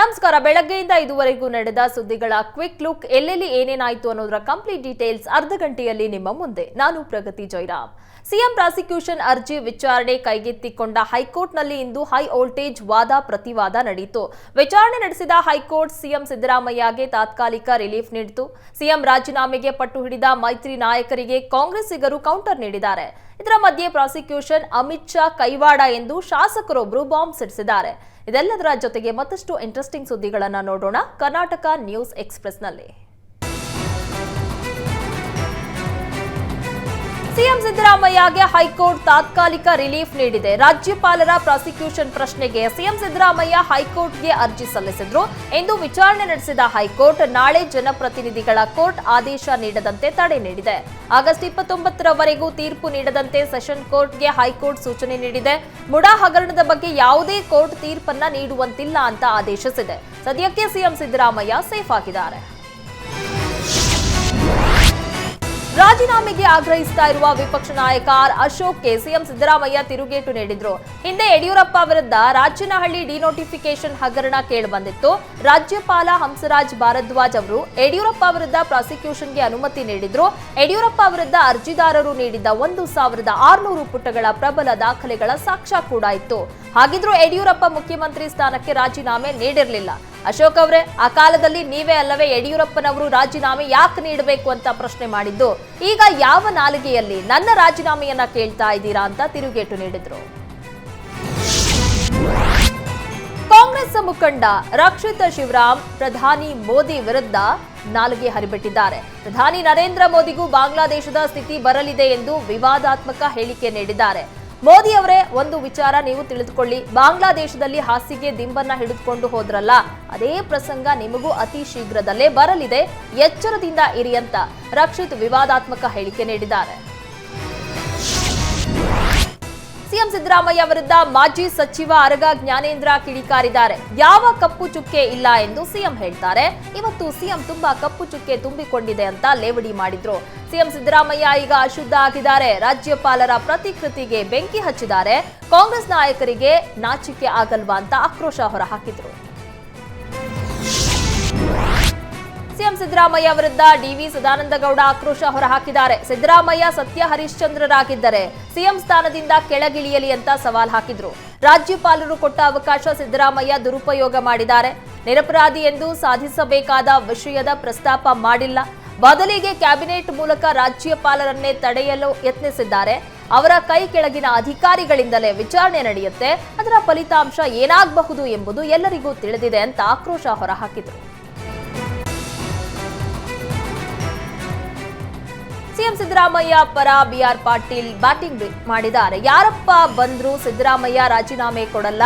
ನಮಸ್ಕಾರ. ಬೆಳಗ್ಗೆಯಿಂದ ಇದುವರೆಗೂ ನಡೆದ ಸುದ್ದಿಗಳ ಕ್ವಿಕ್ ಲುಕ್, ಎಲ್ಲೆಲ್ಲಿ ಏನೇನಾಯಿತು ಅನ್ನೋದರ ಕಂಪ್ಲೀಟ್ ಡೀಟೇಲ್ಸ್ ಅರ್ಧ ಗಂಟೆಯಲ್ಲಿ ನಿಮ್ಮ ಮುಂದೆ. ನಾನು ಪ್ರಗತಿ ಜೈರಾಮ್. ಸಿಎಂ ಪ್ರಾಸಿಕ್ಯೂಷನ್ ಅರ್ಜಿ ವಿಚಾರಣೆ ಕೈಗೆತ್ತಿಕೊಂಡ ಹೈಕೋರ್ಟ್ನಲ್ಲಿ ಇಂದು ಹೈ ವೋಲ್ಟೇಜ್ ವಾದ ಪ್ರತಿವಾದ ನಡೆಯಿತು. ವಿಚಾರಣೆ ನಡೆಸಿದ ಹೈಕೋರ್ಟ್ ಸಿಎಂ ಸಿದ್ದರಾಮಯ್ಯಗೆ ತಾತ್ಕಾಲಿಕ ರಿಲೀಫ್ ನೀಡಿತು. ಸಿಎಂ ರಾಜೀನಾಮೆಗೆ ಪಟ್ಟು ಹಿಡಿದ ಮೈತ್ರಿ ನಾಯಕರಿಗೆ ಕಾಂಗ್ರೆಸ್ಸಿಗರು ಕೌಂಟರ್ ನೀಡಿದ್ದಾರೆ. ಇದರ ಮಧ್ಯೆ ಪ್ರಾಸಿಕ್ಯೂಷನ್ ಅಮಿತ್ ಶಾ ಕೈವಾಡ ಎಂದು ಶಾಸಕರೊಬ್ಬರು ಬಾಂಬ್ ಸಿಡಿಸಿದ್ದಾರೆ. ಇದೆಲ್ಲದರ ಜೊತೆಗೆ ಮತ್ತಷ್ಟು ಇಂಟ್ರೆಸ್ಟಿಂಗ್ ಸುದ್ದಿಗಳನ್ನು ನೋಡೋಣ ಕರ್ನಾಟಕ ನ್ಯೂಸ್ ಎಕ್ಸ್‌ಪ್ರೆಸ್‌ನಲ್ಲಿ. ಸಿಎಂ ಸಿದ್ದರಾಮಯ್ಯಗೆ ಹೈಕೋರ್ಟ್ ತಾತ್ಕಾಲಿಕ ರಿಲೀಫ್ ನೀಡಿದೆ. ರಾಜ್ಯಪಾಲರ ಪ್ರಾಸಿಕ್ಯೂಷನ್ ಪ್ರಶ್ನೆಗೆ ಸಿಎಂ ಸಿದ್ದರಾಮಯ್ಯ ಹೈಕೋರ್ಟ್ಗೆ ಅರ್ಜಿ ಸಲ್ಲಿಸಿದ್ರು. ಇಂದು ವಿಚಾರಣೆ ನಡೆಸಿದ ಹೈಕೋರ್ಟ್ ನಾಳೆ ಜನಪ್ರತಿನಿಧಿಗಳ ಕೋರ್ಟ್ ಆದೇಶ ನೀಡದಂತೆ ತಡೆ ನೀಡಿದೆ. ಆಗಸ್ಟ್ 29ರವರೆಗೂ ತೀರ್ಪು ನೀಡದಂತೆ ಸೆಷನ್ ಕೋರ್ಟ್ಗೆ ಹೈಕೋರ್ಟ್ ಸೂಚನೆ ನೀಡಿದೆ. ಮುಡಾ ಹಗರಣದ ಬಗ್ಗೆ ಯಾವುದೇ ಕೋರ್ಟ್ ತೀರ್ಪನ್ನ ನೀಡುವಂತಿಲ್ಲ ಅಂತ ಆದೇಶಿಸಿದೆ. ಸದ್ಯಕ್ಕೆ ಸಿಎಂ ಸಿದ್ದರಾಮಯ್ಯ ಸೇಫ್ ಆಗಿದ್ದಾರೆ. ರಾಜೀನಾಮೆಗೆ ಆಗ್ರಹಿಸ್ತಾ ಇರುವ ವಿಪಕ್ಷ ನಾಯಕ ಆರ್ ಅಶೋಕ್ಗೆ ಸಿಎಂ ಸಿದ್ದರಾಮಯ್ಯ ತಿರುಗೇಟು ನೀಡಿದ್ರು. ಹಿಂದೆ ಯಡಿಯೂರಪ್ಪ ವಿರುದ್ಧ ರಾಜನಹಳ್ಳಿ ಡಿನೋಟಿಫಿಕೇಶನ್ ಹಗರಣ ಕೇಳಿಬಂದಿತ್ತು. ರಾಜ್ಯಪಾಲ ಹಂಸರಾಜ್ ಭಾರದ್ವಾಜ್ ಅವರು ಯಡಿಯೂರಪ್ಪ ವಿರುದ್ಧ ಪ್ರಾಸಿಕ್ಯೂಷನ್ಗೆ ಅನುಮತಿ ನೀಡಿದ್ರು. ಯಡಿಯೂರಪ್ಪ ವಿರುದ್ಧ ಅರ್ಜಿದಾರರು ನೀಡಿದ್ದ 1600 ಪುಟಗಳ ಪ್ರಬಲ ದಾಖಲೆಗಳ ಸಾಕ್ಷ್ಯ ಕೂಡ ಇತ್ತು. ಹಾಗಿದ್ರೂ ಯಡಿಯೂರಪ್ಪ ಮುಖ್ಯಮಂತ್ರಿ ಸ್ಥಾನಕ್ಕೆ ರಾಜೀನಾಮೆ ನೀಡಿರಲಿಲ್ಲ. ಅಶೋಕ್ ಅವರೇ, ಆ ಕಾಲದಲ್ಲಿ ನೀವೇ ಅಲ್ಲವೇ ಯಡಿಯೂರಪ್ಪನವರು ರಾಜೀನಾಮೆ ಯಾಕೆ ನೀಡಬೇಕು ಅಂತ ಪ್ರಶ್ನೆ ಮಾಡಿದ್ದು? ಈಗ ಯಾವ ನಾಲಿಗೆಯಲ್ಲಿ ನನ್ನ ರಾಜೀನಾಮೆಯನ್ನ ಕೇಳ್ತಾ ಇದ್ದೀರಾ ಅಂತ ತಿರುಗೇಟು ನೀಡಿದ್ರು. ಕಾಂಗ್ರೆಸ್ ಮುಖಂಡ ರಕ್ಷಿತ್ ಶಿವರಾಮ್ ಪ್ರಧಾನಿ ಮೋದಿ ವಿರುದ್ಧ ನಾಲಿಗೆ ಹರಿಬಿಟ್ಟಿದ್ದಾರೆ. ಪ್ರಧಾನಿ ನರೇಂದ್ರ ಮೋದಿಗೂ ಬಾಂಗ್ಲಾದೇಶದ ಸ್ಥಿತಿ ಬರಲಿದೆ ಎಂದು ವಿವಾದಾತ್ಮಕ ಹೇಳಿಕೆ ನೀಡಿದ್ದಾರೆ. ಮೋದಿ ಅವರೇ, ಒಂದು ವಿಚಾರ ನೀವು ತಿಳಿದುಕೊಳ್ಳಿ, ಬಾಂಗ್ಲಾದೇಶದಲ್ಲಿ ಹಾಸಿಗೆ ದಿಂಬನ್ನ ಹಿಡಿದುಕೊಂಡು ಹೋದ್ರಲ್ಲ, ಅದೇ ಪ್ರಸಂಗ ನಿಮಗೂ ಅತಿ ಶೀಘ್ರದಲ್ಲೇ ಬರಲಿದೆ, ಎಚ್ಚರದಿಂದ ಇರಿ ಅಂತ ರಕ್ಷಿತ್ ವಿವಾದಾತ್ಮಕ ಹೇಳಿಕೆ ನೀಡಿದ್ದಾರೆ. ಸಿಎಂ ಸಿದ್ದರಾಮಯ್ಯ ವಿರುದ್ಧ ಮಾಜಿ ಸಚಿವ ಅರಗ ಜ್ಞಾನೇಂದ್ರ ಕಿಡಿಕಾರಿದ್ದಾರೆ. ಯಾವ ಕಪ್ಪು ಚುಕ್ಕೆ ಇಲ್ಲ ಎಂದು ಸಿಎಂ ಹೇಳ್ತಾರೆ. ಇವತ್ತು ಸಿಎಂ ತುಂಬಾ ಕಪ್ಪು ಚುಕ್ಕೆ ತುಂಬಿಕೊಂಡಿದೆ ಅಂತ ಲೇವಡಿ ಮಾಡಿದ್ರು. ಸಿಎಂ ಸಿದ್ದರಾಮಯ್ಯ ಈಗ ಅಶುದ್ಧ ಆಗಿದ್ದಾರೆ. ರಾಜ್ಯಪಾಲರ ಪ್ರತಿಕೃತಿಗೆ ಬೆಂಕಿ ಹಚ್ಚಿದ್ದಾರೆ. ಕಾಂಗ್ರೆಸ್ ನಾಯಕರಿಗೆ ನಾಚಿಕೆ ಆಗಲ್ವಾ ಅಂತ ಆಕ್ರೋಶ ಹೊರಹಾಕಿದ್ರು. ಸಿಎಂ ಸಿದ್ದರಾಮಯ್ಯ ವಿರುದ್ಧ ಡಿವಿ ಸದಾನಂದಗೌಡ ಆಕ್ರೋಶ ಹೊರಹಾಕಿದ್ದಾರೆ. ಸಿದ್ದರಾಮಯ್ಯ ಸತ್ಯ ಹರಿಶ್ಚಂದ್ರರಾಗಿದ್ದರೆ ಸಿಎಂ ಸ್ಥಾನದಿಂದ ಕೆಳಗಿಳಿಯಲಿ ಅಂತ ಸವಾಲ್ ಹಾಕಿದ್ರು. ರಾಜ್ಯಪಾಲರು ಕೊಟ್ಟ ಅವಕಾಶ ಸಿದ್ದರಾಮಯ್ಯ ದುರುಪಯೋಗ ಮಾಡಿದ್ದಾರೆ. ನಿರಪರಾಧಿ ಎಂದು ಸಾಧಿಸಬೇಕಾದ ವಿಷಯದ ಪ್ರಸ್ತಾಪ ಮಾಡಿಲ್ಲ. ಬದಲಿಗೆ ಕ್ಯಾಬಿನೆಟ್ ಮೂಲಕ ರಾಜ್ಯಪಾಲರನ್ನೇ ತಡೆಯಲು ಯತ್ನಿಸಿದ್ದಾರೆ. ಅವರ ಕೈ ಕೆಳಗಿನ ಅಧಿಕಾರಿಗಳಿಂದಲೇ ವಿಚಾರಣೆ ನಡೆಯುತ್ತೆ. ಅದರ ಫಲಿತಾಂಶ ಏನಾಗಬಹುದು ಎಂಬುದು ಎಲ್ಲರಿಗೂ ತಿಳಿದಿದೆ ಅಂತ ಆಕ್ರೋಶ ಹೊರಹಾಕಿದ್ರು. ಸಿಎಂ ಸಿದ್ದರಾಮಯ್ಯ ಪರ ಬಿಆರ್ ಪಾಟೀಲ್ ಬ್ಯಾಟಿಂಗ್ ಮಾಡಿದ್ದಾರೆ. ಯಾರಪ್ಪ ಬಂದ್ರು ಸಿದ್ದರಾಮಯ್ಯ ರಾಜೀನಾಮೆ ಕೊಡಲ್ಲ.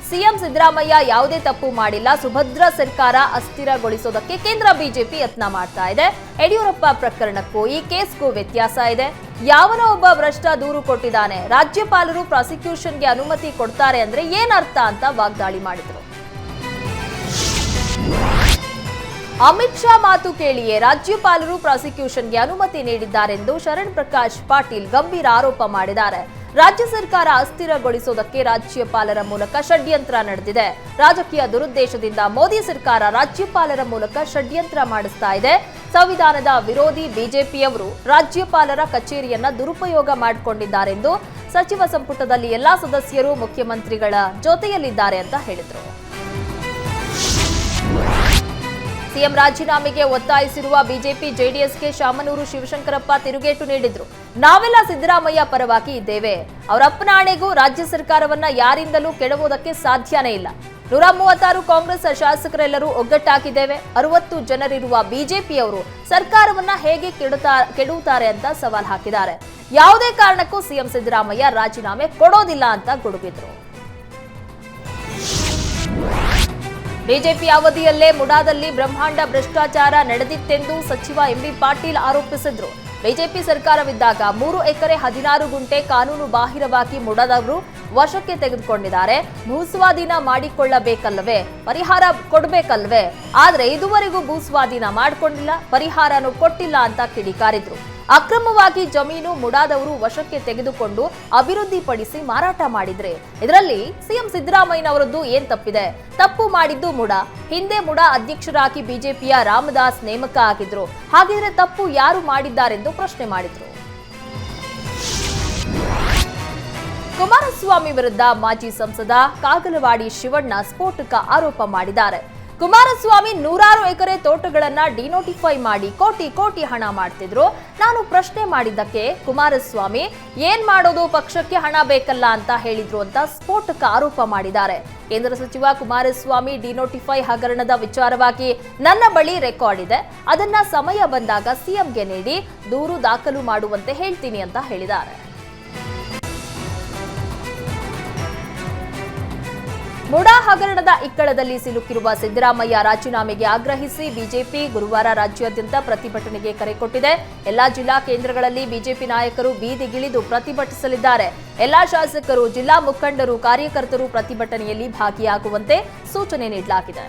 ಸಿಎಂ ಸಿದ್ದರಾಮಯ್ಯ ಯಾವುದೇ ತಪ್ಪು ಮಾಡಿಲ್ಲ. ಸುಭದ್ರ ಸರ್ಕಾರ ಅಸ್ಥಿರಗೊಳಿಸೋದಕ್ಕೆ ಕೇಂದ್ರ ಬಿಜೆಪಿ ಯತ್ನ ಮಾಡ್ತಾ ಇದೆ. ಯಡಿಯೂರಪ್ಪ ಪ್ರಕರಣಕ್ಕೂ ಈ ಕೇಸ್ಗೂ ವ್ಯತ್ಯಾಸ ಇದೆ. ಯಾವನೋ ಒಬ್ಬ ಭ್ರಷ್ಟ ದೂರು ಕೊಟ್ಟಿದ್ದಾನೆ, ರಾಜ್ಯಪಾಲರು ಪ್ರಾಸಿಕ್ಯೂಷನ್ಗೆ ಅನುಮತಿ ಕೊಡ್ತಾರೆ ಅಂದ್ರೆ ಏನರ್ಥ ಅಂತ ವಾಗ್ದಾಳಿ ಮಾಡಿದ್ರು. ಅಮಿತ್ ಶಾ ಮಾತು ಕೇಳಿಯೇ ರಾಜ್ಯಪಾಲರು ಪ್ರಾಸಿಕ್ಯೂಷನ್ಗೆ ಅನುಮತಿ ನೀಡಿದ್ದಾರೆಂದು ಶರಣ್ ಪ್ರಕಾಶ್ ಪಾಟೀಲ್ ಗಂಭೀರ ಆರೋಪ ಮಾಡಿದ್ದಾರೆ. ರಾಜ್ಯ ಸರ್ಕಾರ ಅಸ್ಥಿರಗೊಳಿಸೋದಕ್ಕೆ ರಾಜ್ಯಪಾಲರ ಮೂಲಕ ಷಡ್ಯಂತ್ರ ನಡೆದಿದೆ. ರಾಜಕೀಯ ದುರುದ್ದೇಶದಿಂದ ಮೋದಿ ಸರ್ಕಾರ ರಾಜ್ಯಪಾಲರ ಮೂಲಕ ಷಡ್ಯಂತ್ರ ಮಾಡಿಸ್ತಾ ಇದೆ. ಸಂವಿಧಾನದ ವಿರೋಧಿ ಬಿಜೆಪಿಯವರು ರಾಜ್ಯಪಾಲರ ಕಚೇರಿಯನ್ನ ದುರುಪಯೋಗ ಮಾಡಿಕೊಂಡಿದ್ದಾರೆಂದು ಸಚಿವ ಸಂಪುಟದಲ್ಲಿ ಎಲ್ಲಾ ಸದಸ್ಯರು ಮುಖ್ಯಮಂತ್ರಿಗಳ ಜೊತೆಯಲ್ಲಿದ್ದಾರೆ ಅಂತ ಹೇಳಿದರು. ಸಿಎಂ ರಾಜೀನಾಮೆಗೆ ಒತ್ತಾಯಿಸಿರುವ ಬಿಜೆಪಿ ಜೆಡಿಎಸ್ಗೆ ಶಾಮನೂರು ಶಿವಶಂಕರಪ್ಪ ತಿರುಗೇಟು ನೀಡಿದ್ರು. ನಾವೆಲ್ಲ ಸಿದ್ದರಾಮಯ್ಯ ಪರವಾಗಿ ಇದ್ದೇವೆ. ಅವರಪ್ಪನ ಆಣೆಗೂ ರಾಜ್ಯ ಸರ್ಕಾರವನ್ನ ಯಾರಿಂದಲೂ ಕೆಡವುವುದಕ್ಕೆ ಸಾಧ್ಯನೇ ಇಲ್ಲ. 136 ಕಾಂಗ್ರೆಸ್ ಶಾಸಕರೆಲ್ಲರೂ ಒಗ್ಗಟ್ಟಾಗಿದ್ದೇವೆ. 60 ಜನರಿರುವ ಬಿಜೆಪಿಯವರು ಸರ್ಕಾರವನ್ನ ಹೇಗೆ ಕೆಡುತ್ತಾರೆ ಅಂತ ಸವಾಲ್ ಹಾಕಿದ್ದಾರೆ. ಯಾವುದೇ ಕಾರಣಕ್ಕೂ ಸಿಎಂ ಸಿದ್ದರಾಮಯ್ಯ ರಾಜೀನಾಮೆ ಕೊಡೋದಿಲ್ಲ ಅಂತ ಗುಡುಗಿದ್ರು. ಬಿಜೆಪಿ ಅವಧಿಯಲ್ಲೇ ಮುಡಾದಲ್ಲಿ ಬ್ರಹ್ಮಾಂಡ ಭ್ರಷ್ಟಾಚಾರ ನಡೆದಿತ್ತೆಂದು ಸಚಿವ ಎಂಬಿ ಪಾಟೀಲ್ ಆರೋಪಿಸಿದ್ರು. ಬಿಜೆಪಿ ಸರ್ಕಾರವಿದ್ದಾಗ 3 ಎಕರೆ 16 ಗುಂಟೆ ಕಾನೂನು ಬಾಹಿರವಾಗಿ ಮುಡಾದವರು ವಶಕ್ಕೆ ತೆಗೆದುಕೊಂಡಿದ್ದಾರೆ. ಭೂಸ್ವಾಧೀನ ಮಾಡಿಕೊಳ್ಳಬೇಕಲ್ವೇ, ಪರಿಹಾರ ಕೊಡಬೇಕಲ್ವೇ? ಆದ್ರೆ ಇದುವರೆಗೂ ಭೂಸ್ವಾಧೀನ ಮಾಡಿಕೊಂಡಿಲ್ಲ, ಪರಿಹಾರನೂ ಕೊಟ್ಟಿಲ್ಲ ಅಂತ ಕಿಡಿಕಾರಿದ್ರು. ಅಕ್ರಮವಾಗಿ ಜಮೀನು ಮುಡಾದವರು ವಶಕ್ಕೆ ತೆಗೆದುಕೊಂಡು ಅಭಿವೃದ್ಧಿಪಡಿಸಿ ಮಾರಾಟ ಮಾಡಿದ್ರೆ ಇದರಲ್ಲಿ ಸಿಎಂ ಸಿದ್ದರಾಮಯ್ಯನವರದ್ದು ಏನ್ ತಪ್ಪಿದೆ? ತಪ್ಪು ಮಾಡಿದ್ದು ಮುಡಾ. ಹಿಂದೆ ಮುಡಾ ಅಧ್ಯಕ್ಷರಾಗಿ ಬಿಜೆಪಿಯ ರಾಮದಾಸ್ ನೇಮಕ ಆಗಿದ್ರು. ಹಾಗಿದ್ರೆ ತಪ್ಪು ಯಾರು ಮಾಡಿದ್ದಾರೆಂದು ಪ್ರಶ್ನೆ ಮಾಡಿದ್ರು. ಕುಮಾರಸ್ವಾಮಿ ವಿರುದ್ಧ ಮಾಜಿ ಸಂಸದ ಕಾಗಲವಾಡಿ ಶಿವಣ್ಣ ಸ್ಫೋಟಕ ಆರೋಪ ಮಾಡಿದ್ದಾರೆ. ಕುಮಾರಸ್ವಾಮಿ ನೂರಾರು ಎಕರೆ ತೋಟಗಳನ್ನ ಡಿನೋಟಿಫೈ ಮಾಡಿ ಕೋಟಿ ಕೋಟಿ ಹಣ ಮಾಡ್ತಿದ್ರು. ನಾನು ಪ್ರಶ್ನೆ ಮಾಡಿದ್ದಕ್ಕೆ ಕುಮಾರಸ್ವಾಮಿ ಏನ್ ಮಾಡೋದು, ಪಕ್ಷಕ್ಕೆ ಹಣ ಬೇಕಲ್ಲ ಅಂತ ಹೇಳಿದ್ರು ಅಂತ ಸ್ಫೋಟಕ ಆರೋಪ ಮಾಡಿದ್ದಾರೆ. ಕೇಂದ್ರ ಸಚಿವ ಕುಮಾರಸ್ವಾಮಿ ಡಿನೋಟಿಫೈ ಹಗರಣದ ವಿಚಾರವಾಗಿ ನನ್ನ ಬಳಿ ರೆಕಾರ್ಡ್ ಇದೆ, ಅದನ್ನ ಸಮಯ ಬಂದಾಗ ಸಿಎಂಗೆ ನೀಡಿ ದೂರು ದಾಖಲು ಮಾಡುವಂತೆ ಹೇಳ್ತೀನಿ ಅಂತ ಹೇಳಿದ್ದಾರೆ. ಮುಡಾ ಹಗರಣದ ಇಕ್ಕಳದಲ್ಲಿ ಸಿಲುಕಿರುವ ಸಿದ್ದರಾಮಯ್ಯ ರಾಜೀನಾಮೆಗೆ ಆಗ್ರಹಿಸಿ ಬಿಜೆಪಿ ಗುರುವಾರ ರಾಜ್ಯಾದ್ಯಂತ ಪ್ರತಿಭಟನೆಗೆ ಕರೆ ಕೊಟ್ಟಿದೆ. ಎಲ್ಲಾ ಜಿಲ್ಲಾ ಕೇಂದ್ರಗಳಲ್ಲಿ ಬಿಜೆಪಿ ನಾಯಕರು ಬೀದಿಗಿಳಿದು ಪ್ರತಿಭಟಿಸಲಿದ್ದಾರೆ. ಎಲ್ಲಾ ಶಾಸಕರು, ಜಿಲ್ಲಾ ಮುಖಂಡರು, ಕಾರ್ಯಕರ್ತರು ಪ್ರತಿಭಟನೆಯಲ್ಲಿ ಭಾಗಿಯಾಗುವಂತೆ ಸೂಚನೆ ನೀಡಲಾಗಿದೆ.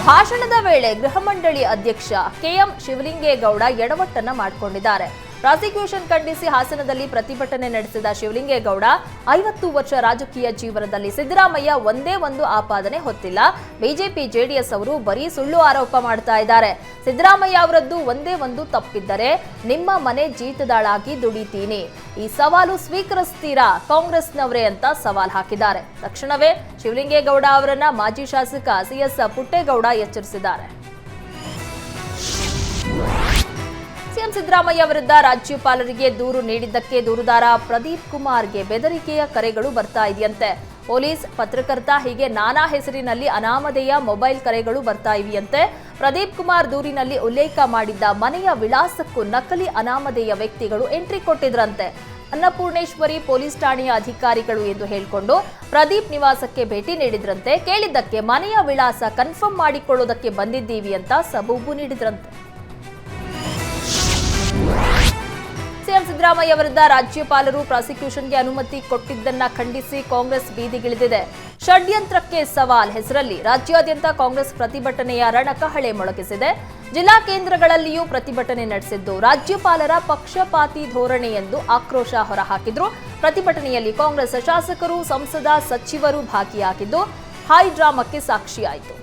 ಭಾಷಣದ ವೇಳೆ ಗೃಹ ಮಂಡಳಿ ಅಧ್ಯಕ್ಷ ಕೆಎಂ ಶಿವಲಿಂಗೇಗೌಡ ಎಡವಟ್ಟನ್ನ ಮಾಡಿಕೊಂಡಿದ್ದಾರೆ. ಪ್ರಾಸಿಕ್ಯೂಷನ್ ಖಂಡಿಸಿ ಹಾಸನದಲ್ಲಿ ಪ್ರತಿಭಟನೆ ನಡೆಸಿದ ಶಿವಲಿಂಗೇಗೌಡ 50 ವರ್ಷ ರಾಜಕೀಯ ಜೀವನದಲ್ಲಿ ಸಿದ್ದರಾಮಯ್ಯ ಒಂದೇ ಒಂದು ಆಪಾದನೆ ಹೊತ್ತಿಲ್ಲ, ಬಿಜೆಪಿ ಜೆಡಿಎಸ್ ಅವರು ಬರೀ ಸುಳ್ಳು ಆರೋಪ ಮಾಡ್ತಾ ಇದ್ದಾರೆ. ಸಿದ್ದರಾಮಯ್ಯ ಅವರದ್ದು ಒಂದೇ ಒಂದು ತಪ್ಪಿದ್ದರೆ ನಿಮ್ಮ ಮನೆ ಜೀತದಾಳಾಗಿ ದುಡಿತೀನಿ, ಈ ಸವಾಲು ಸ್ವೀಕರಿಸ್ತೀರಾ ಕಾಂಗ್ರೆಸ್ನವರೇ ಅಂತ ಸವಾಲ್ ಹಾಕಿದ್ದಾರೆ. ತಕ್ಷಣವೇ ಶಿವಲಿಂಗೇಗೌಡ ಅವರನ್ನ ಮಾಜಿ ಶಾಸಕ ಸಿಎಸ್ ಪುಟ್ಟೇಗೌಡ ಎಚ್ಚರಿಸಿದ್ದಾರೆ. ಸಿಎಂ ಸಿದ್ದರಾಮಯ್ಯ ವಿರುದ್ಧ ರಾಜ್ಯಪಾಲರಿಗೆ ದೂರು ನೀಡಿದ್ದಕ್ಕೆ ದೂರುದಾರ ಪ್ರದೀಪ್ ಕುಮಾರ್ಗೆ ಬೆದರಿಕೆಯ ಕರೆಗಳು ಬರ್ತಾ ಇದೆಯಂತೆ. ಪೊಲೀಸ್, ಪತ್ರಕರ್ತ ಹೀಗೆ ನಾನಾ ಹೆಸರಿನಲ್ಲಿ ಅನಾಮಧೇಯ ಮೊಬೈಲ್ ಕರೆಗಳು ಬರ್ತಾ ಇವೆಯಂತೆ. ಪ್ರದೀಪ್ ಕುಮಾರ್ ದೂರಿನಲ್ಲಿ ಉಲ್ಲೇಖ ಮಾಡಿದ್ದ ಮನೆಯ ವಿಳಾಸಕ್ಕೂ ನಕಲಿ ಅನಾಮಧೇಯ ವ್ಯಕ್ತಿಗಳು ಎಂಟ್ರಿ ಕೊಟ್ಟಿದ್ರಂತೆ. ಅನ್ನಪೂರ್ಣೇಶ್ವರಿ ಪೊಲೀಸ್ ಠಾಣೆಯ ಅಧಿಕಾರಿಗಳು ಎಂದು ಹೇಳಿಕೊಂಡು ಪ್ರದೀಪ್ ನಿವಾಸಕ್ಕೆ ಭೇಟಿ ನೀಡಿದ್ರಂತೆ. ಕೇಳಿದ್ದಕ್ಕೆ ಮನೆಯ ವಿಳಾಸ ಕನ್ಫರ್ಮ್ ಮಾಡಿಕೊಳ್ಳೋದಕ್ಕೆ ಬಂದಿದ್ದೀವಿ ಅಂತ ಸಬೂಬು ನೀಡಿದ್ರಂತೆ. ಸಿಎಂ ಸಿದ್ದರಾಮಯ್ಯ ವಿರುದ್ಧ ರಾಜ್ಯಪಾಲರು ಪ್ರಾಸಿಕ್ಯೂಷನ್ಗೆ ಅನುಮತಿ ಕೊಟ್ಟಿದ್ದನ್ನ ಖಂಡಿಸಿ ಕಾಂಗ್ರೆಸ್ ಬೀದಿಗಿಳಿದಿದೆ. ಷಡ್ಯಂತ್ರಕ್ಕೆ ಸವಾಲ್ ಹೆಸರಲ್ಲಿ ರಾಜ್ಯಾದ್ಯಂತ ಕಾಂಗ್ರೆಸ್ ಪ್ರತಿಭಟನೆಯ ರಣಕಹಳೆ ಮೊಳಗಿಸಿದೆ. ಜಿಲ್ಲಾ ಕೇಂದ್ರಗಳಲ್ಲಿಯೂ ಪ್ರತಿಭಟನೆ ನಡೆಸಿದ್ದು ರಾಜ್ಯಪಾಲರ ಪಕ್ಷಪಾತಿ ಧೋರಣೆ ಎಂದು ಆಕ್ರೋಶ ಹೊರಹಾಕಿದ್ರು. ಪ್ರತಿಭಟನೆಯಲ್ಲಿ ಕಾಂಗ್ರೆಸ್ ಶಾಸಕರು, ಸಂಸದ, ಸಚಿವರು ಭಾಗಿಯಾಗಿದ್ದು ಹೈ ಡ್ರಾಮಾಕ್ಕೆ ಸಾಕ್ಷಿಯಾಯಿತು.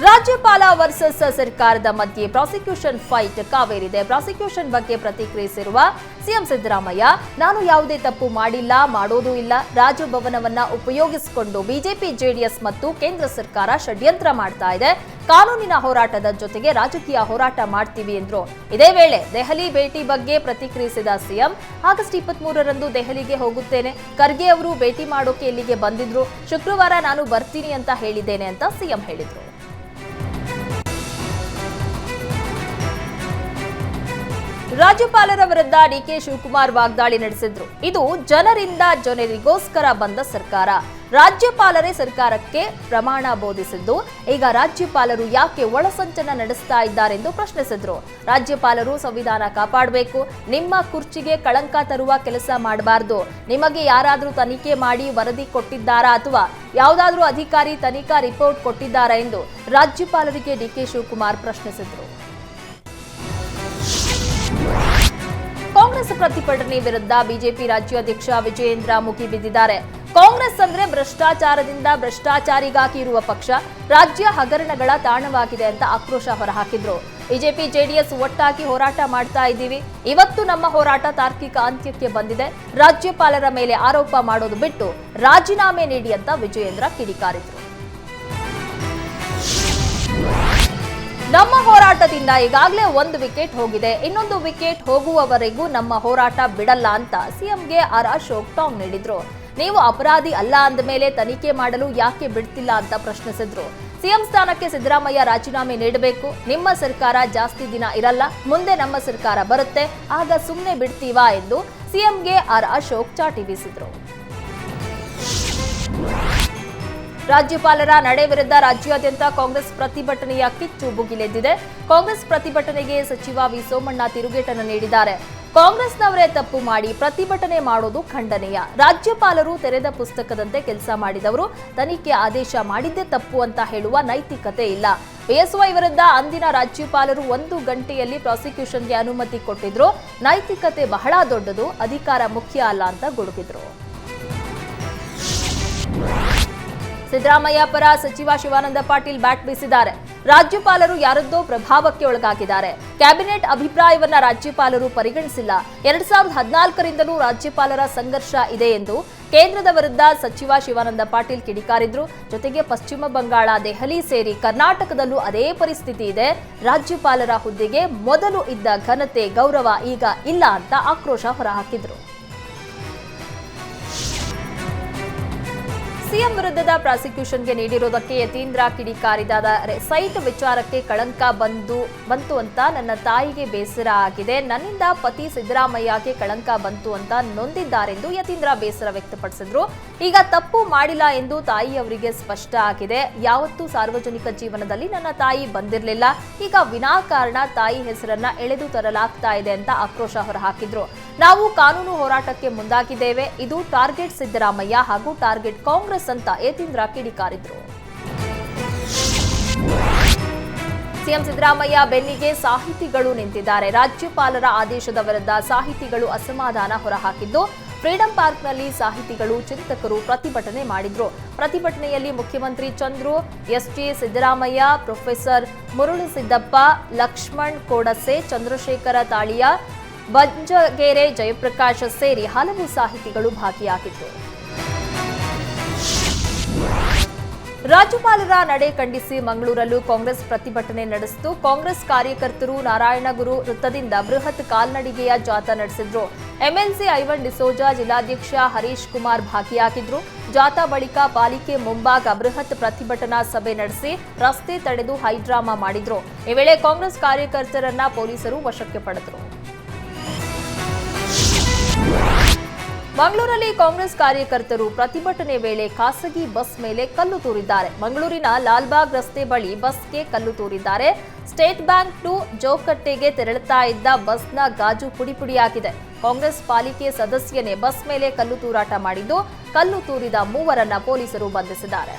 ರಾಜ್ಯಪಾಲ ವರ್ಸಸ್ ಸರ್ಕಾರದ ಮಧ್ಯೆ ಪ್ರಾಸಿಕ್ಯೂಷನ್ ಫೈಟ್ ಕಾವೇರಿದೆ. ಪ್ರಾಸಿಕ್ಯೂಷನ್ ಬಗ್ಗೆ ಪ್ರತಿಕ್ರಿಯಿಸಿರುವ ಸಿಎಂ ಸಿದ್ದರಾಮಯ್ಯ, ನಾನು ಯಾವುದೇ ತಪ್ಪು ಮಾಡಿಲ್ಲ, ಮಾಡೋದೂ ಇಲ್ಲ. ರಾಜಭವನವನ್ನ ಉಪಯೋಗಿಸಿಕೊಂಡು ಬಿಜೆಪಿ, ಜೆಡಿಎಸ್ ಮತ್ತು ಕೇಂದ್ರ ಸರ್ಕಾರ ಷಡ್ಯಂತ್ರ ಮಾಡ್ತಾ ಇದೆ. ಕಾನೂನಿನ ಹೋರಾಟದ ಜೊತೆಗೆ ರಾಜಕೀಯ ಹೋರಾಟ ಮಾಡ್ತೀವಿ ಎಂದ್ರು. ಇದೇ ವೇಳೆ ದೆಹಲಿ ಭೇಟಿ ಬಗ್ಗೆ ಪ್ರತಿಕ್ರಿಯಿಸಿದ ಸಿಎಂ, ಆಗಸ್ಟ್ 23ರಂದು ದೆಹಲಿಗೆ ಹೋಗುತ್ತೇನೆ. ಖರ್ಗೆ ಅವರು ಭೇಟಿ ಮಾಡೋಕೆ ಇಲ್ಲಿಗೆ ಬಂದಿದ್ರು. ಶುಕ್ರವಾರ ನಾನು ಬರ್ತೀನಿ ಅಂತ ಹೇಳಿದ್ದೇನೆ ಅಂತ ಸಿಎಂ ಹೇಳಿದ್ರು. ರಾಜ್ಯಪಾಲರ ವಿರುದ್ಧ ಡಿಕೆ ಶಿವಕುಮಾರ್ ವಾಗ್ದಾಳಿ ನಡೆಸಿದ್ರು. ಇದು ಜನರಿಂದ ಜನರಿಗೋಸ್ಕರ ಬಂದ ಸರ್ಕಾರ. ರಾಜ್ಯಪಾಲರೇ ಸರ್ಕಾರಕ್ಕೆ ಪ್ರಮಾಣ ಬೋಧಿಸಿದ್ದು, ಈಗ ರಾಜ್ಯಪಾಲರು ಯಾಕೆ ಒಳಸಂಚನ ನಡೆಸ್ತಾ ಇದ್ದಾರೆಂದು ಪ್ರಶ್ನಿಸಿದ್ರು. ರಾಜ್ಯಪಾಲರು ಸಂವಿಧಾನ ಕಾಪಾಡಬೇಕು, ನಿಮ್ಮ ಕುರ್ಚಿಗೆ ಕಳಂಕ ತರುವ ಕೆಲಸ ಮಾಡಬಾರದು. ನಿಮಗೆ ಯಾರಾದರೂ ತನಿಖೆ ಮಾಡಿ ವರದಿ ಕೊಟ್ಟಿದ್ದಾರಾ ಅಥವಾ ಯಾವುದಾದ್ರೂ ಅಧಿಕಾರಿ ತನಿಖಾ ರಿಪೋರ್ಟ್ ಕೊಟ್ಟಿದ್ದಾರಾ ಎಂದು ರಾಜ್ಯಪಾಲರಿಗೆ ಡಿಕೆ ಶಿವಕುಮಾರ್ ಪ್ರಶ್ನಿಸಿದ್ರು. ಕಾಂಗ್ರೆಸ್ ಪ್ರತಿಭಟನೆ ವಿರುದ್ಧ ಬಿಜೆಪಿ ರಾಜ್ಯಾಧ್ಯಕ್ಷ ವಿಜಯೇಂದ್ರ ಮುಗಿಬಿದ್ದಿದ್ದಾರೆ. ಕಾಂಗ್ರೆಸ್ ಅಂದ್ರೆ ಭ್ರಷ್ಟಾಚಾರದಿಂದ ಭ್ರಷ್ಟಾಚಾರಿಗಾಗಿ ಇರುವ ಪಕ್ಷ, ರಾಜ್ಯ ಹಗರಣಗಳ ತಾಣವಾಗಿದೆ ಅಂತ ಆಕ್ರೋಶ ಹೊರಹಾಕಿದ್ರು. ಬಿಜೆಪಿ, ಜೆಡಿಎಸ್ ಒಟ್ಟಾಗಿ ಹೋರಾಟ ಮಾಡ್ತಾ ಇದ್ದೀವಿ. ಇವತ್ತು ನಮ್ಮ ಹೋರಾಟ ತಾರ್ಕಿಕ ಅಂತ್ಯಕ್ಕೆ ಬಂದಿದೆ. ರಾಜ್ಯಪಾಲರ ಮೇಲೆ ಆರೋಪ ಮಾಡೋದು ಬಿಟ್ಟು ರಾಜೀನಾಮೆ ನೀಡಿ ಅಂತ ವಿಜಯೇಂದ್ರ ಕಿಡಿಕಾರಿದ್ರು. ನಮ್ಮ ಹೋರಾಟದಿಂದ ಈಗಾಗಲೇ 1 ವಿಕೆಟ್ ಹೋಗಿದೆ, ಇನ್ನೊಂದು ವಿಕೆಟ್ ಹೋಗುವವರೆಗೂ ನಮ್ಮ ಹೋರಾಟ ಬಿಡಲ್ಲ ಅಂತ ಸಿಎಂಗೆ ಆರ್ ಅಶೋಕ್ ಟಾಂಗ್ ನೀಡಿದ್ರು. ನೀವು ಅಪರಾಧಿ ಅಲ್ಲ ಅಂದ ಮೇಲೆ ತನಿಖೆ ಮಾಡಲು ಯಾಕೆ ಬಿಡ್ತಿಲ್ಲ ಅಂತ ಪ್ರಶ್ನಿಸಿದ್ರು. ಸಿಎಂ ಸ್ಥಾನಕ್ಕೆ ಸಿದ್ದರಾಮಯ್ಯ ರಾಜೀನಾಮೆ ನೀಡಬೇಕು. ನಿಮ್ಮ ಸರ್ಕಾರ ಜಾಸ್ತಿ ದಿನ ಇರಲ್ಲ, ಮುಂದೆ ನಮ್ಮ ಸರ್ಕಾರ ಬರುತ್ತೆ, ಆಗ ಸುಮ್ಮನೆ ಬಿಡ್ತೀವಾ ಎಂದು ಸಿಎಂಗೆ ಆರ್ ಅಶೋಕ್ ಚಾಟಿ ಬೀಸಿದ್ರು. ರಾಜ್ಯಪಾಲರ ನಡೆ ವಿರುದ್ಧ ರಾಜ್ಯಾದ್ಯಂತ ಕಾಂಗ್ರೆಸ್ ಪ್ರತಿಭಟನೆಯ ಕಿಚ್ಚು ಭುಗಿಲೆದ್ದಿದೆ. ಕಾಂಗ್ರೆಸ್ ಪ್ರತಿಭಟನೆಗೆ ಸಚಿವ ವಿ ಸೋಮಣ್ಣ ತಿರುಗೇಟನ್ನು ನೀಡಿದ್ದಾರೆ. ಕಾಂಗ್ರೆಸ್ನವರೇ ತಪ್ಪು ಮಾಡಿ ಪ್ರತಿಭಟನೆ ಮಾಡೋದು ಖಂಡನೀಯ. ರಾಜ್ಯಪಾಲರು ತೆರೆದ ಪುಸ್ತಕದಂತೆ ಕೆಲಸ ಮಾಡಿದವರು, ತನಿಖೆ ಆದೇಶ ಮಾಡಿದ್ದೇ ತಪ್ಪು ಅಂತ ಹೇಳುವ ನೈತಿಕತೆ ಇಲ್ಲ. ಬಿಎಸ್ವೈ ವಿರುದ್ಧ ಅಂದಿನ ರಾಜ್ಯಪಾಲರು 1 ಗಂಟೆಯಲ್ಲಿ ಪ್ರಾಸಿಕ್ಯೂಷನ್ಗೆ ಅನುಮತಿ ಕೊಟ್ಟಿದ್ರು. ನೈತಿಕತೆ ಬಹಳ ದೊಡ್ಡದು, ಅಧಿಕಾರ ಮುಖ್ಯ ಅಲ್ಲ ಅಂತ ಗುಡುಗಿದ್ರು. ಸಿದ್ದರಾಮಯ್ಯ ಪರ ಸಚಿವ ಶಿವಾನಂದ ಪಾಟೀಲ್ ಬ್ಯಾಟ್ ಬೀಸಿದ್ದಾರೆ. ರಾಜ್ಯಪಾಲರು ಯಾರದ್ದೋ ಪ್ರಭಾವಕ್ಕೆ ಒಳಗಾಗಿದ್ದಾರೆ. ಕ್ಯಾಬಿನೆಟ್ ಅಭಿಪ್ರಾಯವನ್ನ ರಾಜ್ಯಪಾಲರು ಪರಿಗಣಿಸಿಲ್ಲ. 2014ರಿಂದಲೂ ರಾಜ್ಯಪಾಲರ ಸಂಘರ್ಷ ಇದೆ ಎಂದು ಕೇಂದ್ರದ ವಿರುದ್ಧ ಸಚಿವ ಶಿವಾನಂದ ಪಾಟೀಲ್ ಕಿಡಿಕಾರಿದ್ರು. ಜೊತೆಗೆ ಪಶ್ಚಿಮ ಬಂಗಾಳ, ದೆಹಲಿ ಸೇರಿ ಕರ್ನಾಟಕದಲ್ಲೂ ಅದೇ ಪರಿಸ್ಥಿತಿ ಇದೆ. ರಾಜ್ಯಪಾಲರ ಹುದ್ದೆಗೆ ಮೊದಲು ಇದ್ದ ಘನತೆ, ಗೌರವ ಈಗ ಇಲ್ಲ ಅಂತ ಆಕ್ರೋಶ ಹೊರಹಾಕಿದ್ರು. ಸಿಎಂ ವಿರುದ್ಧದ ಪ್ರಾಸಿಕ್ಯೂಷನ್ಗೆ ನೀಡಿರೋದಕ್ಕೆ ಯತೀಂದ್ರ ಕಿಡಿಕಾರಿದ್ದಾರೆ. ಸೈಟ್ ವಿಚಾರಕ್ಕೆ ಕಳಂಕ ಬಂತು ಅಂತ ನನ್ನ ತಾಯಿಗೆ ಬೇಸರ ಆಗಿದೆ. ನನ್ನಿಂದ ಪತಿ ಸಿದ್ದರಾಮಯ್ಯಗೆ ಕಳಂಕ ಬಂತು ಅಂತ ನೊಂದಿದ್ದಾರೆಂದು ಯತೀಂದ್ರ ಬೇಸರ ವ್ಯಕ್ತಪಡಿಸಿದ್ರು. ಈಗ ತಪ್ಪು ಮಾಡಿಲ್ಲ ಎಂದು ತಾಯಿಯವರಿಗೆ ಸ್ಪಷ್ಟ ಆಗಿದೆ. ಯಾವತ್ತೂ ಸಾರ್ವಜನಿಕ ಜೀವನದಲ್ಲಿ ನನ್ನ ತಾಯಿ ಬಂದಿರಲಿಲ್ಲ. ಈಗ ವಿನಾಕಾರಣ ತಾಯಿ ಹೆಸರನ್ನ ಎಳೆದು ತರಲಾಗ್ತಾ ಇದೆ ಅಂತ ಆಕ್ರೋಶ ಹೊರಹಾಕಿದ್ರು. ನಾವು ಕಾನೂನು ಹೋರಾಟಕ್ಕೆ ಮುಂದಾಗಿದ್ದೇವೆ. ಇದು ಟಾರ್ಗೆಟ್ ಸಿದ್ದರಾಮಯ್ಯ ಹಾಗೂ ಟಾರ್ಗೆಟ್ ಕಾಂಗ್ರೆಸ್ ಅಂತ ಯತೀಂದ್ರ ಕಿಡಿಕಾರಿದ್ರು. ಸಿಎಂ ಸಿದ್ದರಾಮಯ್ಯ ಬೆನ್ನಿಗೆ ಸಾಹಿತಿಗಳು ನಿಂತಿದ್ದಾರೆ. ರಾಜ್ಯಪಾಲರ ಆದೇಶದ ವಿರುದ್ಧ ಸಾಹಿತಿಗಳು ಅಸಮಾಧಾನ ಹೊರಹಾಕಿದ್ದು, ಫ್ರೀಡಂ ಪಾರ್ಕ್ನಲ್ಲಿ ಸಾಹಿತಿಗಳು, ಚಿಂತಕರು ಪ್ರತಿಭಟನೆ ಮಾಡಿದ್ರು. ಪ್ರತಿಭಟನೆಯಲ್ಲಿ ಮುಖ್ಯಮಂತ್ರಿ ಚಂದ್ರು, ಎಸ್ಟಿ ಸಿದ್ದರಾಮಯ್ಯ, ಪ್ರೊಫೆಸರ್ ಮುರುಳುಸಿದ್ದಪ್ಪ, ಲಕ್ಷ್ಮಣ್ ಕೋಡಸೆ, ಚಂದ್ರಶೇಖರ ತಾಳಿಯ, ಬಂಜಗೆರೆ ಜಯಪ್ರಕಾಶ್ ಸೇರಿ ಹಲವು ಸಾಹಿತಿಗಳು ಭಾಗಿಯಾಗಿದ್ದರು. ರಾಜ್ಯಪಾಲರ ನಡೆ ಖಂಡಿಸಿ ಮಂಗಳೂರಲ್ಲೂ ಕಾಂಗ್ರೆಸ್ ಪ್ರತಿಭಟನೆ ನಡೆಸಿತು. ಕಾಂಗ್ರೆಸ್ ಕಾರ್ಯಕರ್ತರು ನಾರಾಯಣಗುರು ವೃತ್ತದಿಂದ ಬೃಹತ್ ಕಾಲ್ನಡಿಗೆಯ ಜಾಥಾ ನಡೆಸಿದ್ರು. ಎಂಎಲ್ಸಿ ಐವನ್ ಡಿಸೋಜಾ, ಜಿಲ್ಲಾಧ್ಯಕ್ಷ ಹರೀಶ್ ಕುಮಾರ್ ಭಾಗಿಯಾಗಿದ್ರು. ಜಾಥಾ ಬಳಿಕ ಪಾಲಿಕೆ ಮುಂಭಾಗ ಬೃಹತ್ ಪ್ರತಿಭಟನಾ ಸಭೆ ನಡೆಸಿ ರಸ್ತೆ ತಡೆದು ಹೈಡ್ರಾಮಾ ಮಾಡಿದ್ರು. ಈ ವೇಳೆ ಕಾಂಗ್ರೆಸ್ ಕಾರ್ಯಕರ್ತರನ್ನ ಪೊಲೀಸರು ವಶಕ್ಕೆ ಪಡೆದರು. ಮಂಗಳೂರಲ್ಲಿ ಕಾಂಗ್ರೆಸ್ ಕಾರ್ಯಕರ್ತರು ಪ್ರತಿಭಟನೆ ವೇಳೆ ಖಾಸಗಿ ಬಸ್ ಮೇಲೆ ಕಲ್ಲು ತೂರಿದ್ದಾರೆ. ಮಂಗಳೂರಿನ ಲಾಲ್ಬಾಗ್ ರಸ್ತೆ ಬಳಿ ಬಸ್ಗೆ ಕಲ್ಲು ತೂರಿದ್ದಾರೆ. ಸ್ಟೇಟ್ ಬ್ಯಾಂಕ್ ಟು ಜೋಕಟ್ಟೆಗೆ ತೆರಳುತ್ತಾ ಇದ್ದ ಬಸ್ನ ಗಾಜು ಪುಡಿಪುಡಿಯಾಗಿದೆ. ಕಾಂಗ್ರೆಸ್ ಪಾಲಿಕೆ ಸದಸ್ಯನೇ ಬಸ್ ಮೇಲೆ ಕಲ್ಲು ತೂರಾಟ ಮಾಡಿದ್ದು, ಕಲ್ಲು ತೂರಿದ 3ರನ್ನ ಪೊಲೀಸರು ಬಂಧಿಸಿದ್ದಾರೆ.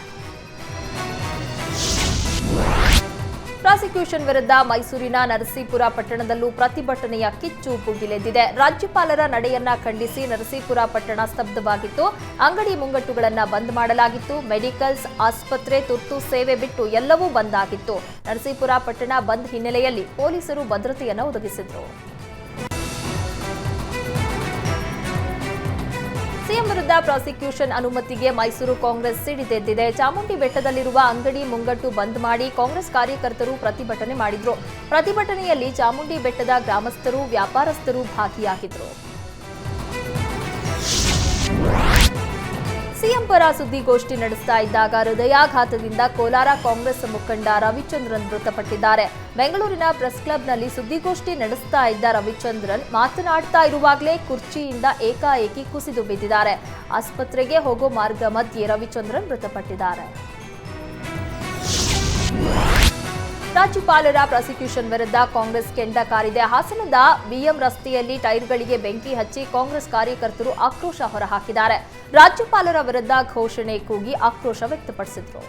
ಪ್ರಾಸಿಕ್ಯೂಷನ್ ವಿರುದ್ಧ ಮೈಸೂರಿನ ನರಸೀಪುರ ಪಟ್ಟಣದಲ್ಲೂ ಪ್ರತಿಭಟನೆಯ ಕಿಚ್ಚು ಭುಗಿಲೆದ್ದಿದೆ. ರಾಜ್ಯಪಾಲರ ನಡೆಯನ್ನ ಖಂಡಿಸಿ ನರಸೀಪುರ ಪಟ್ಟಣ ಸ್ತಬ್ಧವಾಗಿತ್ತು. ಅಂಗಡಿ ಮುಂಗಟ್ಟುಗಳನ್ನು ಬಂದ್ ಮಾಡಲಾಗಿತ್ತು. ಮೆಡಿಕಲ್ಸ್, ಆಸ್ಪತ್ರೆ, ತುರ್ತು ಸೇವೆ ಬಿಟ್ಟು ಎಲ್ಲವೂ ಬಂದ್ ಆಗಿತ್ತು. ನರಸೀಪುರ ಪಟ್ಟಣ ಬಂದ್ ಹಿನ್ನೆಲೆಯಲ್ಲಿ ಪೊಲೀಸರು ಭದ್ರತೆಯನ್ನು ಒದಗಿಸಿದ್ರು. ಸಿಎಂ ವಿರುದ್ಧ ಪ್ರಾಸಿಕ್ಯೂಷನ್ ಅನುಮತಿಗೆ ಮೈಸೂರು ಕಾಂಗ್ರೆಸ್ ಸಿಡಿದೆದ್ದಿದೆ. ಚಾಮುಂಡಿ ಬೆಟ್ಟದಲ್ಲಿರುವ ಅಂಗಡಿ ಮುಂಗಟ್ಟು ಬಂದ್ ಮಾಡಿ ಕಾಂಗ್ರೆಸ್ ಕಾರ್ಯಕರ್ತರು ಪ್ರತಿಭಟನೆ ಮಾಡಿದ್ರು. ಪ್ರತಿಭಟನೆಯಲ್ಲಿ ಚಾಮುಂಡಿ ಬೆಟ್ಟದ ಗ್ರಾಮಸ್ಥರು, ವ್ಯಾಪಾರಸ್ಥರು ಭಾಗಿಯಾಗಿದ್ರು. ಸಿಎಂ ಪರ ಸುದ್ದಿಗೋಷ್ಠಿ ನಡೆಸ್ತಾ ಇದ್ದಾಗ ಹೃದಯಾಘಾತದಿಂದ ಕೋಲಾರ ಕಾಂಗ್ರೆಸ್ ಮುಖಂಡ ರವಿಚಂದ್ರನ್ ಮೃತಪಟ್ಟಿದ್ದಾರೆ. ಬೆಂಗಳೂರಿನ ಪ್ರೆಸ್ ಕ್ಲಬ್ನಲ್ಲಿ ಸುದ್ದಿಗೋಷ್ಠಿ ನಡೆಸ್ತಾ ಇದ್ದ ರವಿಚಂದ್ರನ್ ಮಾತನಾಡ್ತಾ ಇರುವಾಗಲೇ ಕುರ್ಚಿಯಿಂದ ಏಕಾಏಕಿ ಕುಸಿದು ಬಿದ್ದಿದ್ದಾರೆ. ಆಸ್ಪತ್ರೆಗೆ ಹೋಗೋ ಮಾರ್ಗ ಮಧ್ಯೆ ರವಿಚಂದ್ರನ್ ಮೃತಪಟ್ಟಿದ್ದಾರೆ. ರಾಜ್ಯಪಾಲರ ಪ್ರಾಸಿಕ್ಯೂಷನ್ ವಿರುದ್ಧ ಕಾಂಗ್ರೆಸ್ ಕೆಂಡ ಕಾರಿದೆ. ಹಾಸನದ ಬಿಎಂ ರಸ್ತೆಯಲ್ಲಿ ಟೈರ್ಗಳಿಗೆ ಬೆಂಕಿ ಹಚ್ಚಿ ಕಾಂಗ್ರೆಸ್ ಕಾರ್ಯಕರ್ತರು ಆಕ್ರೋಶ ಹೊರಹಾಕಿದ್ದಾರೆ. ರಾಜ್ಯಪಾಲರ ವಿರುದ್ಧ ಘೋಷಣೆ ಕೂಗಿ ಆಕ್ರೋಶ ವ್ಯಕ್ತಪಡಿಸಿದರು.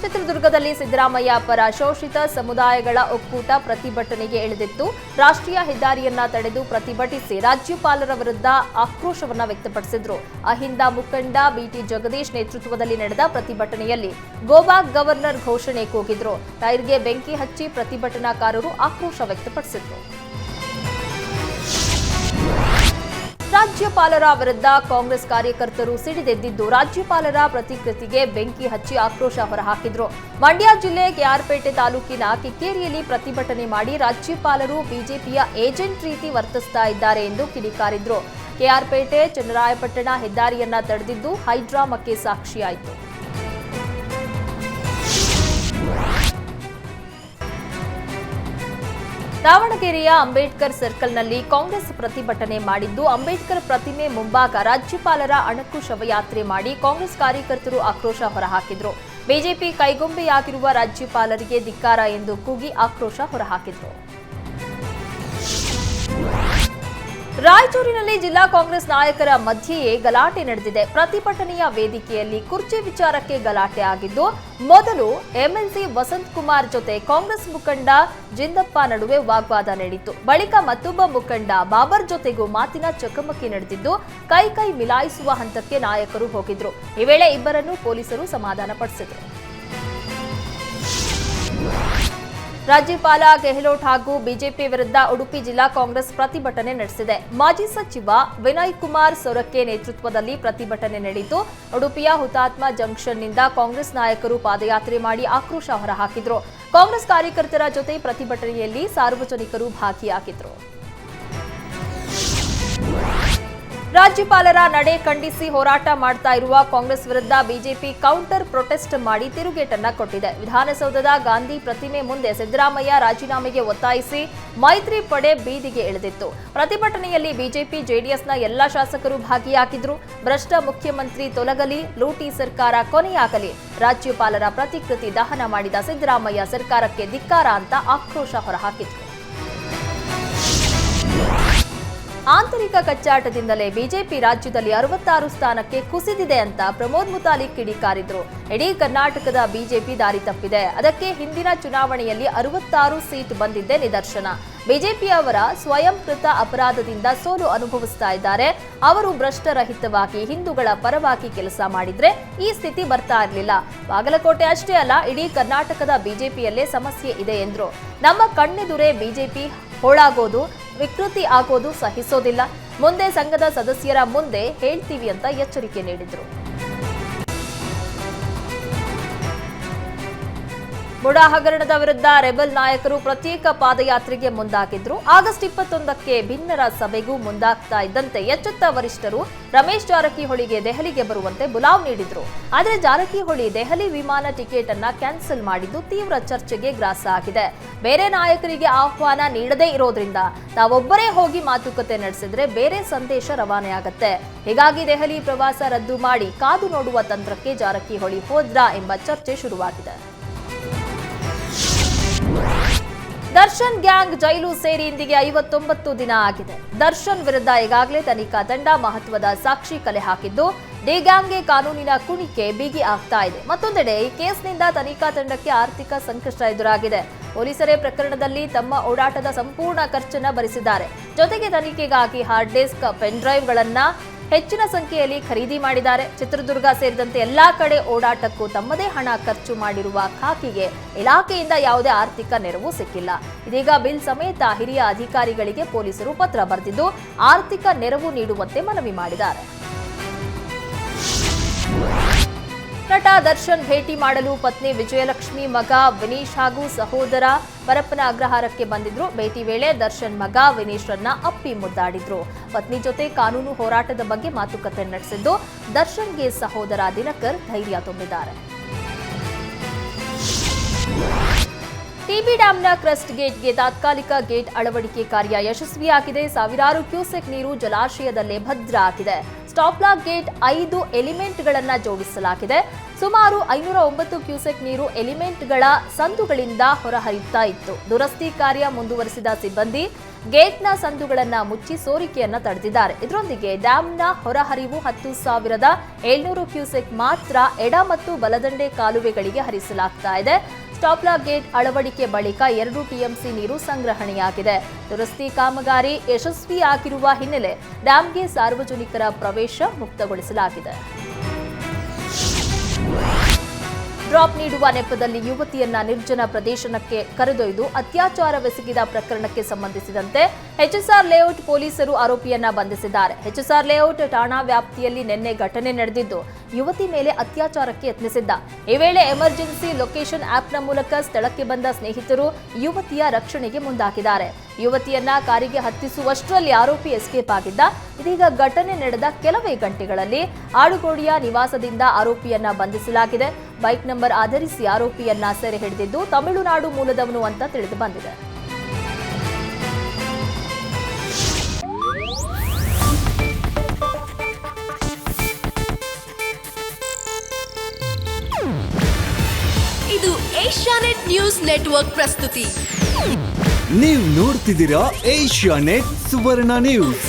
ಚಿತ್ರದುರ್ಗದಲ್ಲಿ ಸಿದ್ದರಾಮಯ್ಯ ಪರ ಶೋಷಿತ ಸಮುದಾಯಗಳ ಒಕ್ಕೂಟ ಪ್ರತಿಭಟನೆಗೆ ಇಳಿದಿತ್ತು. ರಾಷ್ಟ್ರೀಯ ಹೆದ್ದಾರಿಯನ್ನ ತಡೆದು ಪ್ರತಿಭಟಿಸಿ ರಾಜ್ಯಪಾಲರ ವಿರುದ್ಧ ಆಕ್ರೋಶವನ್ನ ವ್ಯಕ್ತಪಡಿಸಿದ್ರು. ಅಹಿಂದ ಮುಖಂಡ ಬಿಟಿ ಜಗದೀಶ್ ನೇತೃತ್ವದಲ್ಲಿ ನಡೆದ ಪ್ರತಿಭಟನೆಯಲ್ಲಿ ಗೋಬ್ಯಾಕ್ ಗವರ್ನರ್ ಘೋಷಣೆ ಕೂಗಿದ್ರು. ಟೈರ್ಗೆ ಬೆಂಕಿ ಹಚ್ಚಿ ಪ್ರತಿಭಟನಾಕಾರರು ಆಕ್ರೋಶ ವ್ಯಕ್ತಪಡಿಸಿದ್ರು. ರಾಜ್ಯಪಾಲರ ವಿರುದ್ಧ ಕಾಂಗ್ರೆಸ್ ಕಾರ್ಯಕರ್ತರು ಸಿಡಿದೆದ್ದಿದ್ದು, ರಾಜ್ಯಪಾಲರ ಪ್ರತಿಕೃತಿಗೆ ಬೆಂಕಿ ಹಚ್ಚಿ ಆಕ್ರೋಶ ಹೊರಹಾಕಿದ್ರು. ಮಂಡ್ಯ ಜಿಲ್ಲೆ ಕೆಆರ್ಪೇಟೆ ತಾಲೂಕಿನ ಕಿಕ್ಕೇರಿಯಲ್ಲಿ ಪ್ರತಿಭಟನೆ ಮಾಡಿ ರಾಜ್ಯಪಾಲರು ಬಿಜೆಪಿಯ ಏಜೆಂಟ್ ರೀತಿ ವರ್ತಿಸ್ತಾ ಇದ್ದಾರೆ ಎಂದು ಕಿಡಿಕಾರಿದ್ರು. ಕೆಆರ್ಪೇಟೆ ಚನ್ನರಾಯಪಟ್ಟಣ ಹೆದ್ದಾರಿಯನ್ನ ತಡೆದಿದ್ದು ಹೈಡ್ರಾಮಕ್ಕೆ ಸಾಕ್ಷಿಯಾಯಿತು. ದಾವಣಗೆರೆಯ ಅಂಬೇಡ್ಕರ್ ಸರ್ಕಲ್ನಲ್ಲಿ ಕಾಂಗ್ರೆಸ್ ಪ್ರತಿಭಟನೆ ಮಾಡಿದ್ದು, ಅಂಬೇಡ್ಕರ್ ಪ್ರತಿಮೆ ಮುಂಭಾಗ ರಾಜ್ಯಪಾಲರ ಅಣಕು ಶವಯಾತ್ರೆ ಮಾಡಿ ಕಾಂಗ್ರೆಸ್ ಕಾರ್ಯಕರ್ತರು ಆಕ್ರೋಶ ಹೊರಹಾಕಿದ್ರು. ಬಿಜೆಪಿ ಕೈಗೊಂಬೆಯಾಗಿರುವ ರಾಜ್ಯಪಾಲರಿಗೆ ಧಿಕ್ಕಾರ ಎಂದು ಕೂಗಿ ಆಕ್ರೋಶ ಹೊರಹಾಕಿದರು. ರಾಯಚೂರಿನಲ್ಲಿ ಜಿಲ್ಲಾ ಕಾಂಗ್ರೆಸ್ ನಾಯಕರ ಮಧ್ಯೆಯೇ ಗಲಾಟೆ ನಡೆದಿದೆ. ಪ್ರತಿಭಟನೆಯ ವೇದಿಕೆಯಲ್ಲಿ ಕುರ್ಚಿ ವಿಚಾರಕ್ಕೆ ಗಲಾಟೆ ಆಗಿದ್ದು, ಮೊದಲು ಎಂಎಲ್ಸಿ ವಸಂತ್ ಕುಮಾರ್ ಜೊತೆ ಕಾಂಗ್ರೆಸ್ ಮುಖಂಡ ಜಿಂದಪ್ಪ ನಡುವೆ ವಾಗ್ವಾದ ನಡೆಯಿತು. ಬಳಿಕ ಮತ್ತೊಬ್ಬ ಮುಖಂಡ ಬಾಬರ್ ಜೊತೆಗೂ ಮಾತಿನ ಚಕಮಕಿ ನಡೆದಿದ್ದು, ಕೈ ಮಿಲಾಯಿಸುವ ಹಂತಕ್ಕೆ ನಾಯಕರು ಹೋಗಿದ್ರು. ಈ ವೇಳೆ ಇಬ್ಬರನ್ನು ಪೊಲೀಸರು ಸಮಾಧಾನಪಡಿಸಿದರು. ರಾಜ್ಯಪಾಲ ಗೆಹ್ಲೋಟ್ ಹಾಗೂ ಬಿಜೆಪಿ ವಿರುದ್ಧ ಉಡುಪಿ ಜಿಲ್ಲಾ ಕಾಂಗ್ರೆಸ್ ಪ್ರತಿಭಟನೆ ನಡೆಸಿದೆ. ಮಾಜಿ ಸಚಿವ ವಿನಯ್ ಕುಮಾರ್ ಸೊರಕೆ ನೇತೃತ್ವದಲ್ಲಿ ಪ್ರತಿಭಟನೆ ನಡೆಯಿತು. ಉಡುಪಿಯ ಹುತಾತ್ಮ ಜಂಕ್ಷನ್ನಿಂದ ಕಾಂಗ್ರೆಸ್ ನಾಯಕರು ಪಾದಯಾತ್ರೆ ಮಾಡಿ ಆಕ್ರೋಶ ಹೊರಹಾಕಿದರು. ಕಾಂಗ್ರೆಸ್ ಕಾರ್ಯಕರ್ತರ ಜೊತೆ ಪ್ರತಿಭಟನೆಯಲ್ಲಿ ಸಾರ್ವಜನಿಕರು ಭಾಗಿಯಾಗಿದ್ದರು. ರಾಜ್ಯಪಾಲರ ನಡೆ ಖಂಡಿಸಿ ಹೋರಾಟ ಮಾಡ್ತಾ ಇರುವ ಕಾಂಗ್ರೆಸ್ ವಿರುದ್ಧ ಬಿಜೆಪಿ ಕೌಂಟರ್ ಪ್ರೊಟೆಸ್ಟ್ ಮಾಡಿ ತಿರುಗೇಟನ್ನ ಕೊಟ್ಟಿದೆ. ವಿಧಾನಸೌಧದ ಗಾಂಧಿ ಪ್ರತಿಮೆ ಮುಂದೆ ಸಿದ್ದರಾಮಯ್ಯ ರಾಜೀನಾಮೆಗೆ ಒತ್ತಾಯಿಸಿ ಮೈತ್ರಿ ಪಡೆ ಬೀದಿಗೆ ಇಳಿದಿತ್ತು. ಪ್ರತಿಭಟನೆಯಲ್ಲಿ ಬಿಜೆಪಿ ಜೆಡಿಎಸ್ನ ಎಲ್ಲಾ ಶಾಸಕರು ಭಾಗಿಯಾಗಿದ್ರು. ಭ್ರಷ್ಟ ಮುಖ್ಯಮಂತ್ರಿ ತೊಲಗಲಿ, ಲೂಟಿ ಸರ್ಕಾರ ಕೊನೆಯಾಗಲಿ, ರಾಜ್ಯಪಾಲರ ಪ್ರತಿಕೃತಿ ದಹನ ಮಾಡಿದ ಸಿದ್ದರಾಮಯ್ಯ ಸರ್ಕಾರಕ್ಕೆ ಧಿಕ್ಕಾರ ಅಂತ ಆಕ್ರೋಶ ಹೊರಹಾಕಿದ್ರು. ಆಂತರಿಕ ಕಚ್ಚಾಟದಿಂದಲೇ ಬಿಜೆಪಿ ರಾಜ್ಯದಲ್ಲಿ 66 ಸ್ಥಾನಕ್ಕೆ ಕುಸಿದಿದೆ ಅಂತ ಪ್ರಮೋದ್ ಮುತಾಲಿಕ್ ಕಿಡಿಕಾರಿದ್ರು. ಇಡೀ ಕರ್ನಾಟಕದ ಬಿಜೆಪಿ ದಾರಿ ತಪ್ಪಿದೆ. ಅದಕ್ಕೆ ಹಿಂದಿನ ಚುನಾವಣೆಯಲ್ಲಿ 66 ಸೀಟ್ ಬಂದಿದ್ದೇ ನಿದರ್ಶನ. ಬಿಜೆಪಿಯವರ ಸ್ವಯಂಕೃತ ಅಪರಾಧದಿಂದ ಸೋಲು ಅನುಭವಿಸ್ತಾ ಇದ್ದಾರೆ. ಅವರು ಭ್ರಷ್ಟರಹಿತವಾಗಿ ಹಿಂದೂಗಳ ಪರವಾಗಿ ಕೆಲಸ ಮಾಡಿದ್ರೆ ಈ ಸ್ಥಿತಿ ಬರ್ತಾ ಇರಲಿಲ್ಲ. ಬಾಗಲಕೋಟೆ ಅಷ್ಟೇ ಅಲ್ಲ, ಇಡೀ ಕರ್ನಾಟಕದ ಬಿಜೆಪಿಯಲ್ಲೇ ಸಮಸ್ಯೆ ಇದೆ ಎಂದ್ರು. ನಮ್ಮ ಕಣ್ಣೆದುರೇ ಬಿಜೆಪಿ ಹೋಳಾಗೋದು, ವಿಕೃತಿ ಆಗೋದು ಸಹಿಸೋದಿಲ್ಲ. ಮುಂದೆ ಸಂಘದ ಸದಸ್ಯರ ಮುಂದೆ ಹೇಳ್ತೀವಿ ಅಂತ ಎಚ್ಚರಿಕೆ ನೀಡಿದ್ರು. ಮುಡಾ ಹಗರಣದ ವಿರುದ್ಧ ರೆಬಲ್ ನಾಯಕರು ಪ್ರತ್ಯೇಕ ಪಾದಯಾತ್ರೆಗೆ ಮುಂದಾಗಿದ್ರು. ಆಗಸ್ಟ್ 21ಕ್ಕೆ ಭಿನ್ನರ ಸಭೆಗೂ ಮುಂದಾಗ್ತಾ ಇದ್ದಂತೆ ಎಚ್ಚೆತ್ತ ವರಿಷ್ಠರು ರಮೇಶ್ ಜಾರಕಿಹೊಳಿಗೆ ದೆಹಲಿಗೆ ಬರುವಂತೆ ಬುಲಾವ್ ನೀಡಿದ್ರು. ಆದರೆ ಜಾರಕಿಹೊಳಿ ದೆಹಲಿ ವಿಮಾನ ಟಿಕೆಟ್ ಅನ್ನ ಕ್ಯಾನ್ಸಲ್ ಮಾಡಿದ್ದು ತೀವ್ರ ಚರ್ಚೆಗೆ ಗ್ರಾಸ ಆಗಿದೆ. ಬೇರೆ ನಾಯಕರಿಗೆ ಆಹ್ವಾನ ನೀಡದೇ ಇರೋದ್ರಿಂದ ತಾವೊಬ್ಬರೇ ಹೋಗಿ ಮಾತುಕತೆ ನಡೆಸಿದ್ರೆ ಬೇರೆ ಸಂದೇಶ ರವಾನೆಯಾಗತ್ತೆ. ಹೀಗಾಗಿ ದೆಹಲಿ ಪ್ರವಾಸ ರದ್ದು ಮಾಡಿ ಕಾದು ನೋಡುವ ತಂತ್ರಕ್ಕೆ ಜಾರಕಿಹೊಳಿ ಹೋದ್ರಾ ಎಂಬ ಚರ್ಚೆ ಶುರುವಾಗಿದೆ. ದರ್ಶನ್ ಗ್ಯಾಂಗ್ ಜೈಲು ಸೇರಿ ಇಂದಿಗೆ 59 ದಿನ ಆಗಿದೆ. ದರ್ಶನ್ ವಿರುದ್ಧ ಈಗಾಗಲೇ ತನಿಖಾ ತಂಡ ಮಹತ್ವದ ಸಾಕ್ಷಿ ಕಲೆ ಹಾಕಿದ್ದು, ಡಿ ಗ್ಯಾಂಗ್ಗೆ ಕಾನೂನಿನ ಕುಣಿಕೆ ಬಿಗಿ ಆಗ್ತಾ ಇದೆ. ಮತ್ತೊಂದೆಡೆ ಈ ಕೇಸ್ನಿಂದ ತನಿಖಾ ತಂಡಕ್ಕೆ ಆರ್ಥಿಕ ಸಂಕಷ್ಟ ಎದುರಾಗಿದೆ. ಪೊಲೀಸರೇ ಪ್ರಕರಣದಲ್ಲಿ ತಮ್ಮ ಓಡಾಟದ ಸಂಪೂರ್ಣ ಖರ್ಚನ್ನ ಭರಿಸಿದ್ದಾರೆ. ಜೊತೆಗೆ ತನಿಖೆಗಾಗಿ ಹಾರ್ಡ್ ಡಿಸ್ಕ್, ಪೆನ್ ಡ್ರೈವ್ಗಳನ್ನ ಹೆಚ್ಚಿನ ಸಂಖ್ಯೆಯಲ್ಲಿ ಖರೀದಿ ಮಾಡಿದ್ದಾರೆ. ಚಿತ್ರದುರ್ಗ ಸೇರಿದಂತೆ ಎಲ್ಲಾ ಕಡೆ ಓಡಾಟಕ್ಕೂ ತಮ್ಮದೇ ಹಣ ಖರ್ಚು ಮಾಡಿರುವ ಖಾಕಿಗೆ ಇಲಾಖೆಯಿಂದ ಯಾವುದೇ ಆರ್ಥಿಕ ನೆರವು ಸಿಕ್ಕಿಲ್ಲ. ಇದೀಗ ಬಿಲ್ ಸಮೇತ ಹಿರಿಯ ಅಧಿಕಾರಿಗಳಿಗೆ ಪೊಲೀಸರು ಪತ್ರ ಬರೆದಿದ್ದು ಆರ್ಥಿಕ ನೆರವು ನೀಡುವಂತೆ ಮನವಿ ಮಾಡಿದ್ದಾರೆ. ನಟ ದರ್ಶನ್ ಭೇಟಿ ಮಾಡಲು ಪತ್ನಿ ವಿಜಯಲಕ್ಷ್ಮಿ, ಮಗ ವಿನೀಶ್ ಹಾಗೂ ಸಹೋದರ ಪರಪ್ಪನ ಅಗ್ರಹಾರಕ್ಕೆ ಬಂದಿದ್ರು. ಭೇಟಿ ವೇಳೆ ದರ್ಶನ್ ಮಗ ವಿನೀಶ್ರನ್ನ ಅಪ್ಪಿ ಮುದ್ದಾಡಿದ್ರು. ಪತ್ನಿ ಜೊತೆ ಕಾನೂನು ಹೋರಾಟದ ಬಗ್ಗೆ ಮಾತುಕತೆ ನಡೆಸಿದ್ದು, ದರ್ಶನ್ಗೆ ಸಹೋದರ ದಿನಕರ್ ಧೈರ್ಯ ತುಂಬಿದ್ದಾರೆ. ಟಿಬಿ ಡ್ಯಾಂನ ಕ್ರಸ್ಟ್ ಗೇಟ್ಗೆ ತಾತ್ಕಾಲಿಕ ಗೇಟ್ ಅಳವಡಿಕೆ ಕಾರ್ಯ ಯಶಸ್ವಿಯಾಗಿದೆ. ಸಾವಿರಾರು ಕ್ಯೂಸೆಕ್ ನೀರು ಜಲಾಶಯದಲ್ಲೇ ಭದ್ರ ಆಗಿದೆ. ಸ್ಟಾಪ್ ಲಾಕ್ ಗೇಟ್ 5 ಎಲಿಮೆಂಟ್ಗಳನ್ನು ಜೋಡಿಸಲಾಗಿದೆ. ಸುಮಾರು 509 ಕ್ಯೂಸೆಕ್ ನೀರು ಎಲಿಮೆಂಟ್ಗಳ ಸಂದುಗಳಿಂದ ಹೊರಹರಿಯುತ್ತಾ ಇತ್ತು. ದುರಸ್ತಿ ಕಾರ್ಯ ಮುಂದುವರೆಸಿದ ಸಿಬ್ಬಂದಿ ಗೇಟ್ನ ಸಂದುಗಳನ್ನು ಮುಚ್ಚಿ ಸೋರಿಕೆಯನ್ನ ತಡೆದಿದ್ದಾರೆ. ಇದರೊಂದಿಗೆ ಡ್ಯಾಂನ ಹೊರಹರಿವು 10,700 ಕ್ಯೂಸೆಕ್ ಮಾತ್ರ ಎಡ ಮತ್ತು ಬಲದಂಡೆ ಕಾಲುವೆಗಳಿಗೆ ಹರಿಸಲಾಗ್ತಾ ಇದೆ. ಸ್ಟಾಪ್ ಲಾಕ್ ಗೇಟ್ ಅಳವಡಿಕೆ ಬಳಿಕ 2 ಟಿಎಂಸಿ ನೀರು ಸಂಗ್ರಹಣೆಯಾಗಿದೆ. ದುರಸ್ತಿ ಕಾಮಗಾರಿ ಯಶಸ್ವಿಯಾಗಿರುವ ಹಿನ್ನೆಲೆ ಡ್ಯಾಂಗೆ ಸಾರ್ವಜನಿಕರ ಪ್ರವೇಶ ಮುಕ್ತಗೊಳಿಸಲಾಗಿದೆ. ಡ್ರಾಪ್ ನೀಡುವ ನೆಪದಲ್ಲಿ ಯುವತಿಯನ್ನ ನಿರ್ಜನ ಪ್ರದೇಶಕ್ಕೆ ಕರೆದೊಯ್ದು ಅತ್ಯಾಚಾರವೆಸಗಿದ ಪ್ರಕರಣಕ್ಕೆ ಸಂಬಂಧಿಸಿದಂತೆ ಎಚ್ಎಸ್ಆರ್ ಲೇಔಟ್ ಪೊಲೀಸರು ಆರೋಪಿಯನ್ನ ಬಂಧಿಸಿದ್ದಾರೆ. ಎಚ್ಎಸ್ಆರ್ ಲೇಔಟ್ ಠಾಣಾ ವ್ಯಾಪ್ತಿಯಲ್ಲಿ ನಿನ್ನೆ ಘಟನೆ ನಡೆದಿದ್ದು, ಯುವತಿ ಮೇಲೆ ಅತ್ಯಾಚಾರಕ್ಕೆ ಯತ್ನಿಸಿದ್ದ. ಈ ವೇಳೆ ಎಮರ್ಜೆನ್ಸಿ ಲೊಕೇಶನ್ ಆಪ್ನ ಮೂಲಕ ಸ್ಥಳಕ್ಕೆ ಬಂದ ಸ್ನೇಹಿತರು ಯುವತಿಯ ರಕ್ಷಣೆಗೆ ಮುಂದಾಗಿದ್ದಾರೆ. ಯುವತಿಯನ್ನ ಕಾರಿಗೆ ಹತ್ತಿಸುವಷ್ಟರಲ್ಲಿ ಆರೋಪಿ ಎಸ್ಕೇಪ್ ಆಗಿದ್ದ. ಇದೀಗ ಘಟನೆ ನಡೆದ ಕೆಲವೇ ಗಂಟೆಗಳಲ್ಲಿ ಆಡುಗೋಡಿಯ ನಿವಾಸದಿಂದ ಆರೋಪಿಯನ್ನ ಬಂಧಿಸಲಾಗಿದೆ. ಬೈಕ್ ನಂಬರ್ ಆಧರಿಸಿ ಆರೋಪಿಯನ್ನ ಸೆರೆ ಹಿಡಿದಿದ್ದು ತಮಿಳುನಾಡು ಮೂಲದವನು ಅಂತ ತಿಳಿದು ಬಂದಿದೆ. ಏಷ್ಯಾನೆಟ್ ನ್ಯೂಸ್ ನೆಟ್ವರ್ಕ್ ಪ್ರಸ್ತುತಿ. ನೀವು ನೋಡ್ತಿದ್ದೀರಾ ಏಷ್ಯಾನೆಟ್ ಸುವರ್ಣ ನ್ಯೂಸ್.